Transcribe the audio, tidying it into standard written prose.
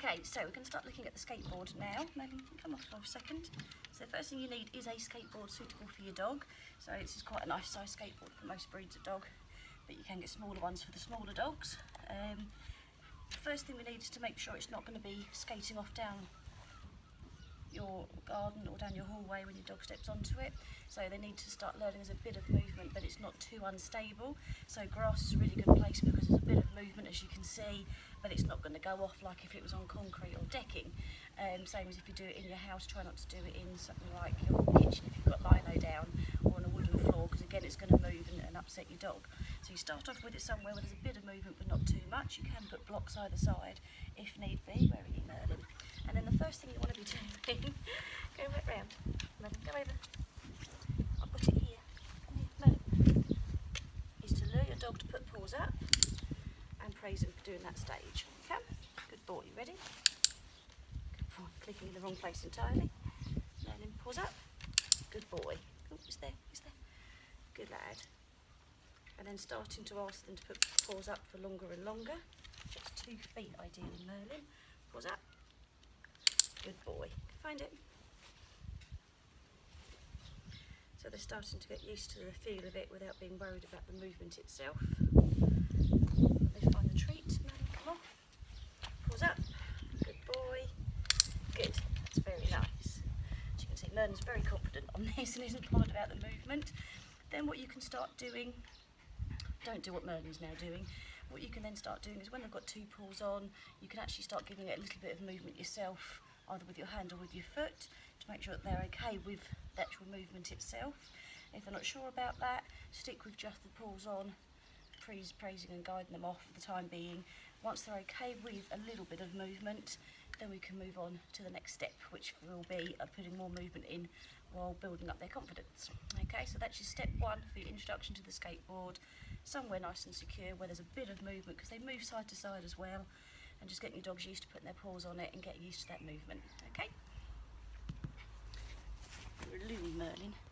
Okay, so we're going to start looking at the skateboard now. Maybe you can come off for a second. So the first thing you need is a skateboard suitable for your dog. So this is quite a nice size skateboard for most breeds of dog, but you can get smaller ones for the smaller dogs. The first thing we need is to make sure it's not going to be skating off down your garden or down your hallway when your dog steps onto it. So they need to start learning there's a bit of movement, but it's not too unstable. So grass is a really good place because there's a bit of movement, as you can see, but it's not going to go off like if it was on concrete or decking. Same as if you do it in your house, try not to do it in something like your kitchen if you've got lino down or on a wooden floor, because again it's going to move and upset your dog. So you start off with it somewhere where there's a bit of movement but not too much. You can put blocks either side if need be. Where are you, Merlin? And then the first thing you want to be doing, go right round, Merlin, go over. I'll put it here. Come here, Merlin. Is to lure your dog to put paws up and praise him for doing that stage. Come, good boy, you ready? Good boy, clicking in the wrong place entirely. Merlin, paws up. Good boy. Oh, he's there, he's there. Good lad. And then starting to ask them to put paws up for longer and longer. Just 2 feet ideally, Merlin. Paws up. Good boy. Find it. So they're starting to get used to the feel of it without being worried about the movement itself. They find the treat. Merlin, come off. Paws up. Good boy. Good. That's very nice. As you can see, Merlin's very confident on this and isn't bothered about the movement. Then what you can start doing, don't do what Merlin's now doing. What you can then start doing is when they've got 2 paws on, you can actually start giving it a little bit of movement yourself, either with your hand or with your foot, to make sure that they're okay with the actual movement itself. If they're not sure about that, stick with just the paws on, praising and guiding them off for the time being. Once they're okay with a little bit of movement, then we can move on to the next step, which will be putting more movement in while building up their confidence. Okay, so that's your step 1 for your introduction to the skateboard. Somewhere nice and secure where there's a bit of movement, because they move side to side as well, and just getting your dogs used to putting their paws on it and getting used to that movement. Okay? You're a loony, Merlin.